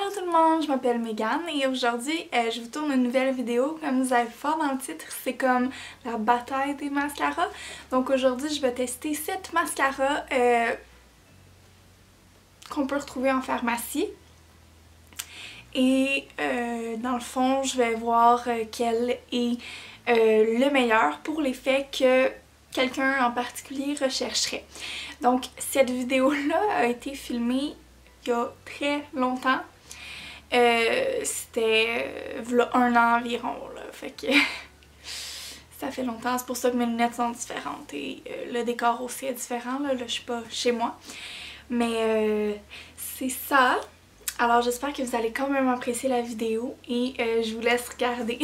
Allô tout le monde, je m'appelle Megan et aujourd'hui je vous tourne une nouvelle vidéo. Comme vous avez pu voir dans le titre, c'est comme la bataille des mascaras. Donc aujourd'hui je vais tester 7 mascaras qu'on peut retrouver en pharmacie. Et dans le fond je vais voir quel est le meilleur pour l'effet que quelqu'un en particulier rechercherait. Donc cette vidéo-là a été filmée il y a très longtemps. C'était v'là 1 an environ, là. Fait que ça fait longtemps, c'est pour ça que mes lunettes sont différentes et le décor aussi est différent, là je suis pas chez moi. Mais c'est ça. Alors j'espère que vous allez quand même apprécier la vidéo et je vous laisse regarder.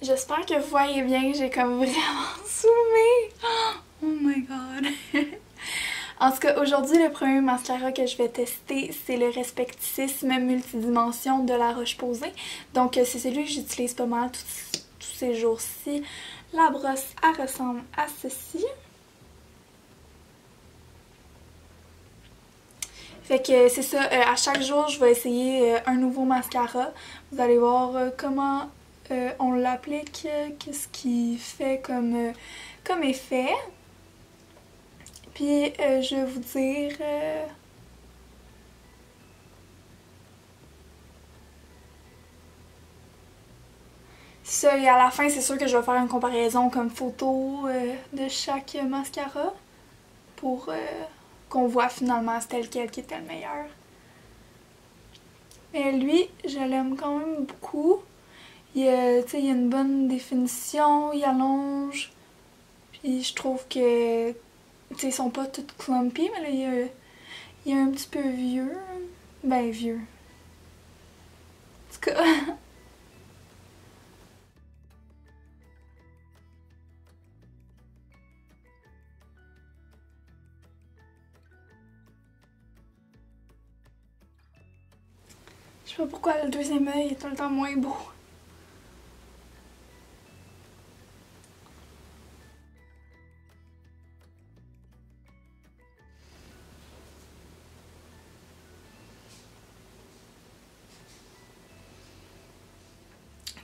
J'espère que vous voyez bien que j'ai comme vraiment zoomé. Oh my god. En tout cas, aujourd'hui, le premier mascara que je vais tester, c'est le Respecticisme Multidimension de La Roche-Posay. Donc, c'est celui que j'utilise pas mal tous ces jours-ci. La brosse, elle ressemble à ceci. Fait que c'est ça, à chaque jour, je vais essayer un nouveau mascara. Vous allez voir comment on l'applique, qu'est-ce qu'il fait comme effet. Puis je vais vous dire ça, et à la fin c'est sûr que je vais faire une comparaison comme photo de chaque mascara pour qu'on voit finalement c'était lequel qui était le meilleur. Mais lui, je l'aime quand même beaucoup. Il y a une bonne définition, il allonge. Puis je trouve que ils sont pas toutes clumpy, mais là il est un petit peu vieux. Ben vieux. En tout cas. Je sais pas pourquoi le deuxième œil est tout le temps moins beau.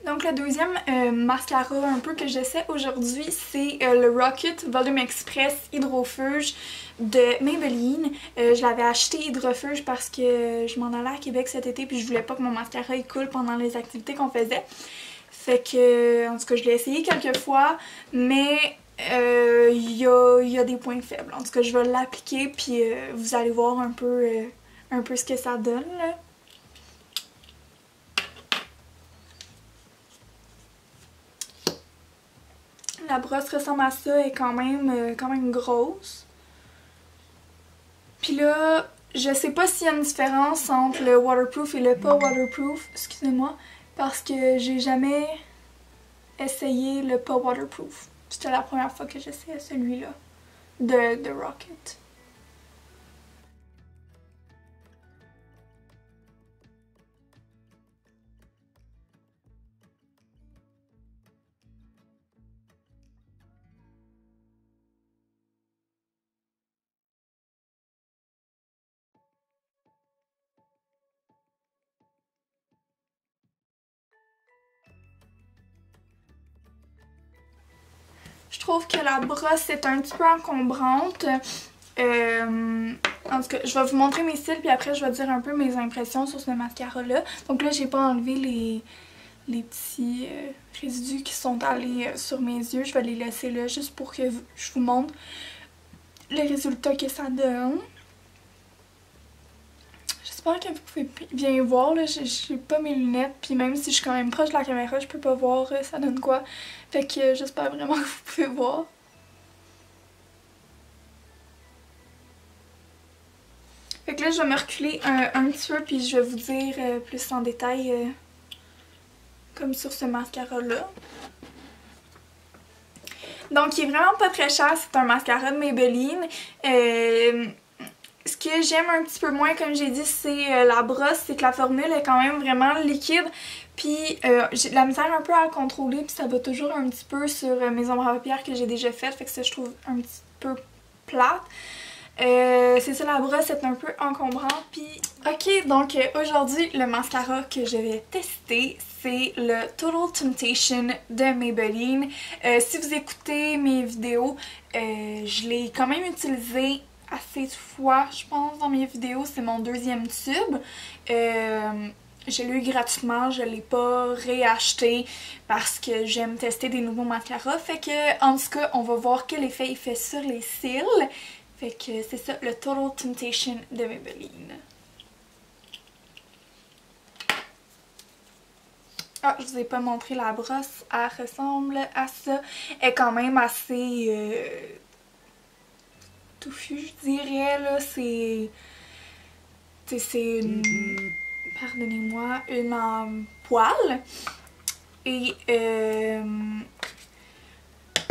Donc le deuxième mascara un peu que j'essaie aujourd'hui, c'est le Rocket Volume Express Hydrofuge de Maybelline. Je l'avais acheté Hydrofuge parce que je m'en allais à Québec cet été puis je voulais pas que mon mascara il coule pendant les activités qu'on faisait. Fait que, en tout cas, je l'ai essayé quelques fois, mais il y a des points faibles. En tout cas, je vais l'appliquer puis vous allez voir un peu ce que ça donne, là. La brosse ressemble à ça, elle est quand même grosse. Puis là, je sais pas s'il y a une différence entre le waterproof et le pas waterproof, excusez-moi, parce que j'ai jamais essayé le pas waterproof. C'était la première fois que j'essayais celui-là de Rocket. Je trouve que la brosse est un petit peu encombrante. En tout cas, je vais vous montrer mes cils puis après je vais dire un peu mes impressions sur ce mascara-là. Donc là, j'ai pas enlevé les petits résidus qui sont allés sur mes yeux. Je vais les laisser là juste pour que je vous montre le résultat que ça donne. J'espère que vous pouvez bien voir, là, j'ai pas mes lunettes, puis même si je suis quand même proche de la caméra, je peux pas voir ça donne quoi. Fait que j'espère vraiment que vous pouvez voir. Fait que là, je vais me reculer un petit peu, puis je vais vous dire plus en détail, comme sur ce mascara-là. Donc, il est vraiment pas très cher, c'est un mascara de Maybelline. Ce que j'aime un petit peu moins, comme j'ai dit, c'est la brosse, c'est que la formule est quand même vraiment liquide. Puis j'ai de la misère un peu à le contrôler, puis ça va toujours un petit peu sur mes ombres à paupières que j'ai déjà faites, fait que ça je trouve un petit peu plate. C'est ça, la brosse est un peu encombrante. Puis, ok, donc aujourd'hui, le mascara que je vais tester, c'est le Total Temptation de Maybelline. Si vous écoutez mes vidéos, je l'ai quand même utilisé assez de fois, je pense, dans mes vidéos. C'est mon deuxième tube. Je l'ai eu gratuitement, je l'ai pas réacheté parce que j'aime tester des nouveaux mascaras. Fait que, en tout cas, on va voir quel effet il fait sur les cils. Fait que c'est ça, le Total Temptation de Maybelline. Ah, je vous ai pas montré la brosse, elle ressemble à ça. Elle est quand même assez touffue, je dirais, là. C'est une... Pardonnez-moi, une en poil. Et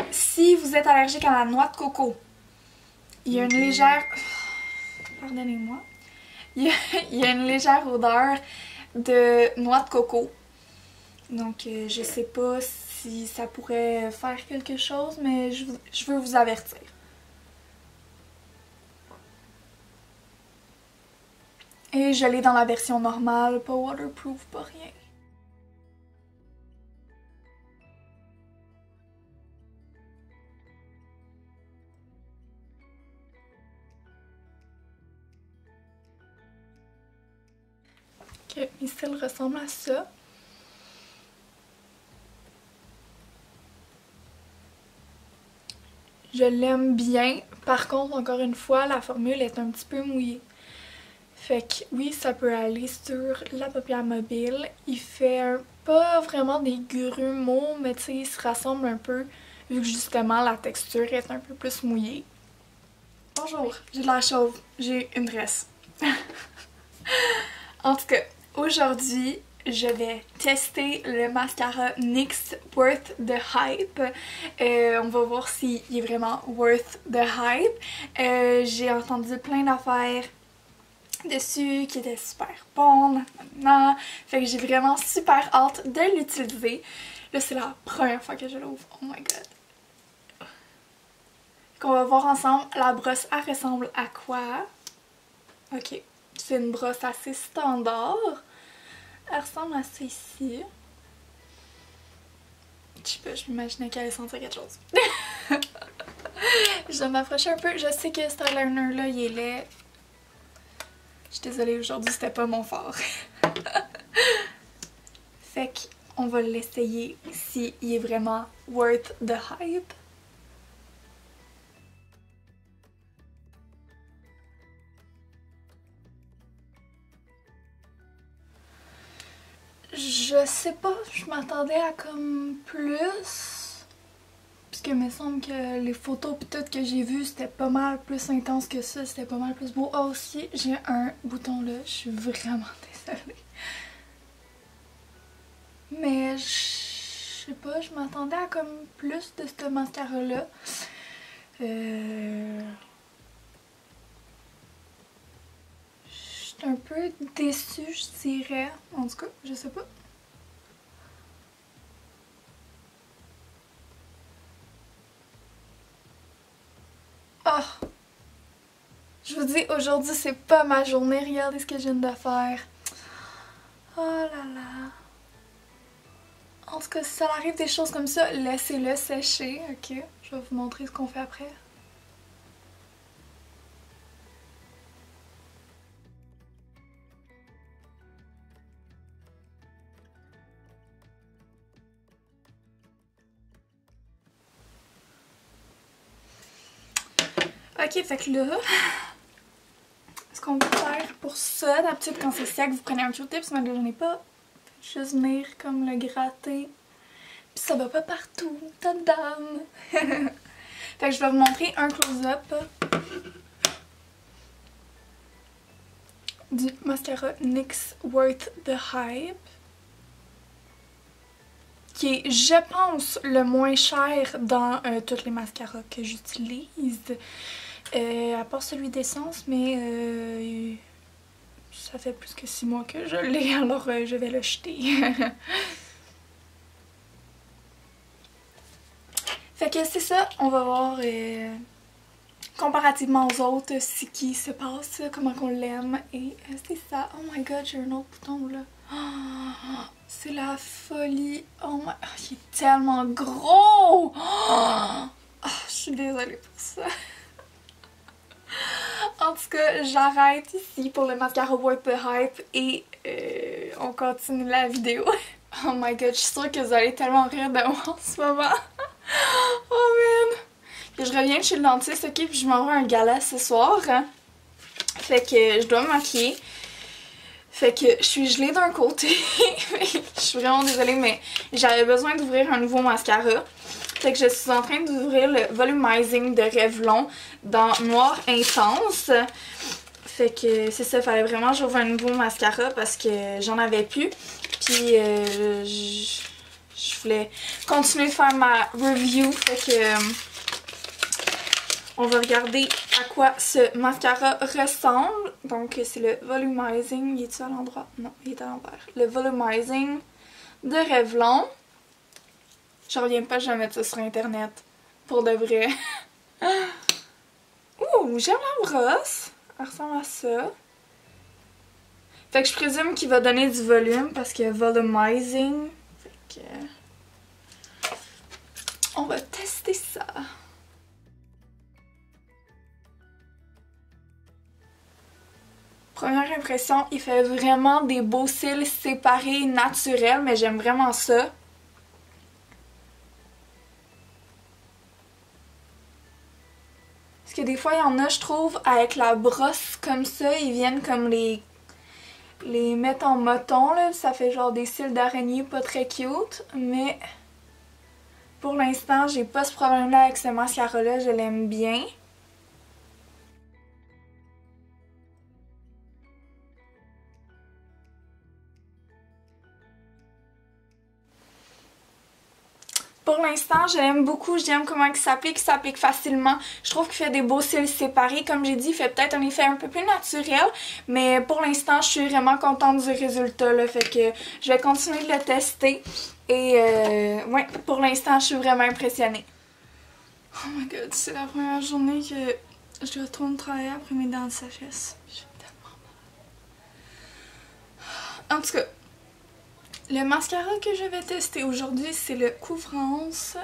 si vous êtes allergique à la noix de coco, il y a une légère... Pardonnez-moi. Il y a une légère odeur de noix de coco. Donc je sais pas si ça pourrait faire quelque chose, mais je veux vous avertir. Et je l'ai dans la version normale, pas waterproof, pas rien. Ok, mes cils ressemblent à ça. Je l'aime bien. Par contre, encore une fois, la formule est un petit peu mouillée. Fait que oui, ça peut aller sur la paupière mobile. Il fait pas vraiment des grumeaux, mais tu sais, il se rassemble un peu vu que justement la texture est un peu plus mouillée. Bonjour, j'ai de l'air chauve, j'ai une tresse. En tout cas, aujourd'hui, je vais tester le mascara NYX Worth the Hype. On va voir s'il est vraiment worth the hype. J'ai entendu plein d'affaires dessus qui étaient super bonnes. Fait que j'ai vraiment super hâte de l'utiliser. Là, c'est la première fois que je l'ouvre. Oh my god. On va voir ensemble la brosse, elle ressemble à quoi. Ok, c'est une brosse assez standard. Elle ressemble à ça ici. Je sais pas, je m'imaginais qu'elle allait sentir quelque chose. Je dois m'approcher un peu. Je sais que cet eyeliner-là, il est laid. Je suis désolée, aujourd'hui, c'était pas mon fort. Fait qu'on va l'essayer s'il est vraiment worth the hype. Je sais pas, je m'attendais à comme plus. Parce que il me semble que les photos pis tout que j'ai vues, c'était pas mal plus intense que ça, c'était pas mal plus beau. Ah aussi, j'ai un bouton là, je suis vraiment désolée. Mais je sais pas, je m'attendais à comme plus de ce mascara là. Je suis un peu déçue, je dirais. En tout cas, je sais pas. Oh! Je vous dis, aujourd'hui, c'est pas ma journée. Regardez ce que je viens de faire. Oh là là. En tout cas, si ça arrive des choses comme ça, laissez-le sécher, ok? Je vais vous montrer ce qu'on fait après. Ok, fait que là, ce qu'on va faire pour ça, d'habitude quand c'est sec, vous prenez un Q-tips, mais là j'en ai pas. Juste venir comme le gratter. Puis ça va pas partout, tadam! Fait que je vais vous montrer un close-up du mascara NYX Worth the Hype, qui est, je pense, le moins cher dans tous les mascaras que j'utilise. À part celui d'essence, mais ça fait plus que 6 mois que je l'ai, alors je vais le jeter. Fait que c'est ça, on va voir comparativement aux autres, ce qui se passe, comment qu'on l'aime. Et c'est ça. Oh my god, j'ai un autre bouton là. Oh, c'est la folie. Oh my... il est tellement gros. Oh, je suis désolée pour ça. En tout cas, j'arrête ici pour le mascara Worth the Hype et on continue la vidéo. Oh my god, je suis sûre que vous allez tellement rire de moi en ce moment. Oh man! Puis je reviens de chez le dentiste, ok, puis je m'en vais à un gala ce soir. Fait que je dois me maquiller. Fait que je suis gelée d'un côté. Je suis vraiment désolée, mais j'avais besoin d'ouvrir un nouveau mascara. Fait que je suis en train d'ouvrir le Volumizing de Revlon dans Noir Intense. Fait que c'est ça, fallait vraiment que j'ouvre un nouveau mascara parce que j'en avais plus. Puis je voulais continuer de faire ma review. Fait que on va regarder à quoi ce mascara ressemble. Donc c'est le Volumizing. Il est-tu à l'endroit? Non, il est à l'envers. Le Volumizing de Revlon. Je reviens pas, je vais mettre ça sur internet. Pour de vrai. Ouh, j'aime la brosse. Elle ressemble à ça. Fait que je présume qu'il va donner du volume parce que volumizing. Fait que... on va tester ça. Première impression, il fait vraiment des beaux cils séparés naturels, mais j'aime vraiment ça. Parce que des fois, il y en a, je trouve, avec la brosse comme ça, ils viennent comme les mettre en moton, là. Ça fait genre des cils d'araignée pas très cute, mais pour l'instant, j'ai pas ce problème-là avec ce mascara-là, je l'aime bien. Pour l'instant, je l'aime beaucoup, j'aime comment il s'applique facilement. Je trouve qu'il fait des beaux cils séparés. Comme j'ai dit, il fait peut-être un effet un peu plus naturel, mais pour l'instant, je suis vraiment contente du résultat, là. Fait que je vais continuer de le tester. Et ouais, pour l'instant, je suis vraiment impressionnée. Oh my god, c'est la première journée que je retourne travailler après mes dents de sagesse. J'ai tellement mal. En tout cas, le mascara que je vais tester aujourd'hui, c'est le Couvrance.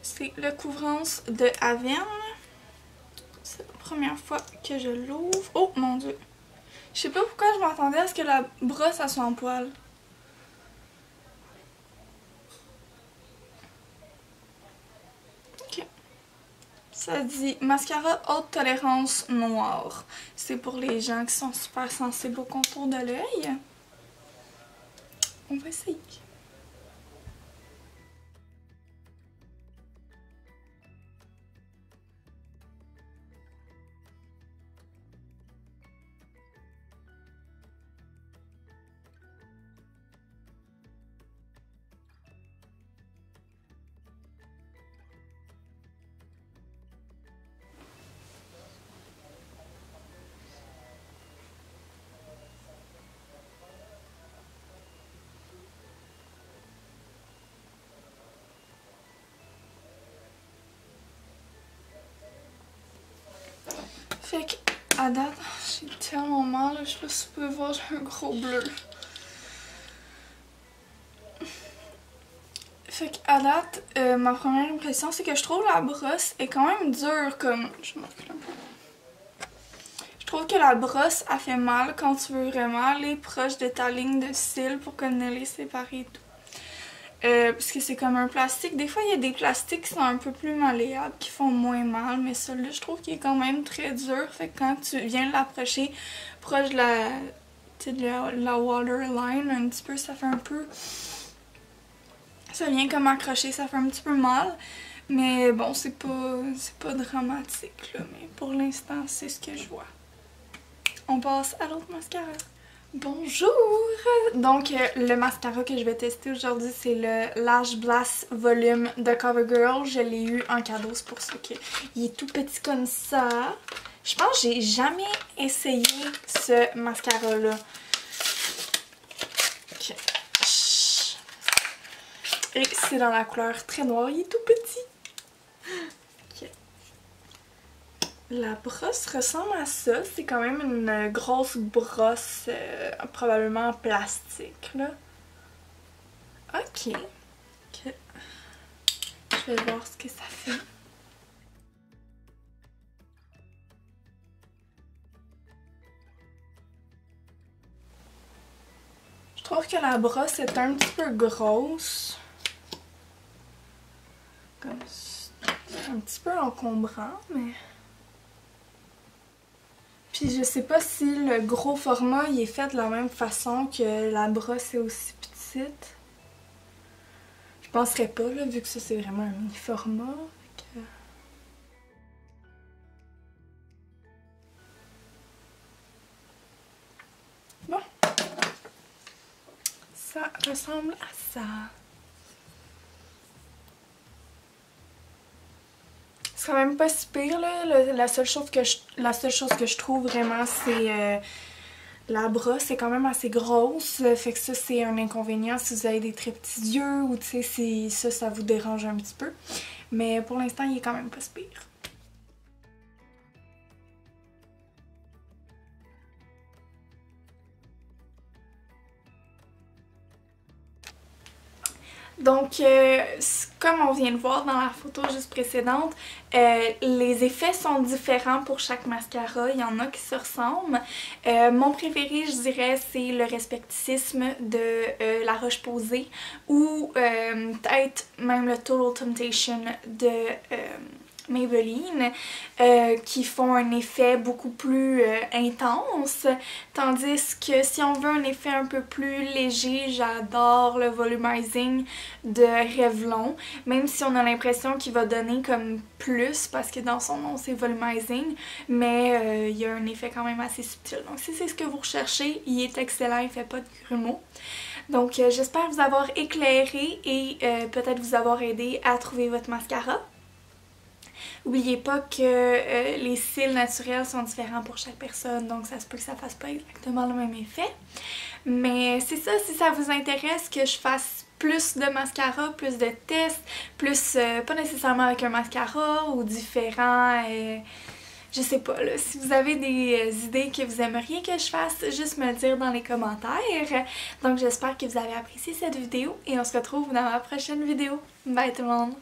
C'est le Couvrance de Avène. C'est la première fois que je l'ouvre. Oh mon dieu! Je sais pas pourquoi je m'attendais à ce que la brosse elle soit en poil. Ok. Ça dit mascara haute tolérance noire. C'est pour les gens qui sont super sensibles au contour de l'œil. On va essayer. Fait qu'à date, j'ai tellement mal, là, je sais pas si vous pouvez voir, j'ai un gros bleu. Fait qu'à date, ma première impression, c'est que je trouve la brosse est quand même dure, comme... Je m'occupe un peu. Je trouve que la brosse, elle fait mal quand tu veux vraiment aller proche de ta ligne de cils pour qu'on ne les sépare et tout. Parce que c'est comme un plastique. Des fois, il y a des plastiques qui sont un peu plus malléables, qui font moins mal, mais celui-là, je trouve qu'il est quand même très dur. Fait que quand tu viens l'approcher proche de la waterline, un petit peu, ça fait un peu... ça vient comme accrocher, ça fait un petit peu mal. Mais bon, c'est pas dramatique, là. Mais pour l'instant, c'est ce que je vois. On passe à l'autre mascara. Bonjour! Donc, le mascara que je vais tester aujourd'hui, c'est le Lash Blast Volume de CoverGirl. Je l'ai eu en cadeau, c'est pour ça qu'il est tout petit comme ça. Je pense que j'ai jamais essayé ce mascara-là. Okay. Et c'est dans la couleur très noire, il est tout petit. Ok. La brosse ressemble à ça. C'est quand même une grosse brosse, probablement en plastique, là. Ok. Ok. Je vais voir ce que ça fait. Je trouve que la brosse est un petit peu grosse. Comme un petit peu encombrant, mais... Puis je sais pas si le gros format il est fait de la même façon que la brosse est aussi petite. Je penserais pas, là, vu que ça c'est vraiment un mini format. Bon. Ça ressemble à ça. C'est quand même pas si pire, là. La seule chose que je trouve vraiment, c'est la brosse est quand même assez grosse. Fait que ça, c'est un inconvénient si vous avez des très petits yeux ou tu sais, si ça vous dérange un petit peu. Mais pour l'instant, il est quand même pas si pire. Donc, comme on vient de voir dans la photo juste précédente, les effets sont différents pour chaque mascara. Il y en a qui se ressemblent. Mon préféré, je dirais, c'est le Respecticisme de La Roche-Posay ou peut-être même le Total Temptation de Maybelline qui font un effet beaucoup plus intense, tandis que si on veut un effet un peu plus léger, j'adore le Volumizing de Revlon, même si on a l'impression qu'il va donner comme plus parce que dans son nom c'est Volumizing, mais il y a un effet quand même assez subtil. Donc si c'est ce que vous recherchez, il est excellent, il fait pas de grumeaux. Donc j'espère vous avoir éclairé et peut-être vous avoir aidé à trouver votre mascara. N'oubliez pas que les cils naturels sont différents pour chaque personne, donc ça se peut que ça fasse pas exactement le même effet. Mais c'est ça, si ça vous intéresse que je fasse plus de mascara, plus de tests, plus pas nécessairement avec un mascara ou différents, je sais pas là, si vous avez des idées que vous aimeriez que je fasse, juste me le dire dans les commentaires. Donc j'espère que vous avez apprécié cette vidéo et on se retrouve dans ma prochaine vidéo. Bye tout le monde!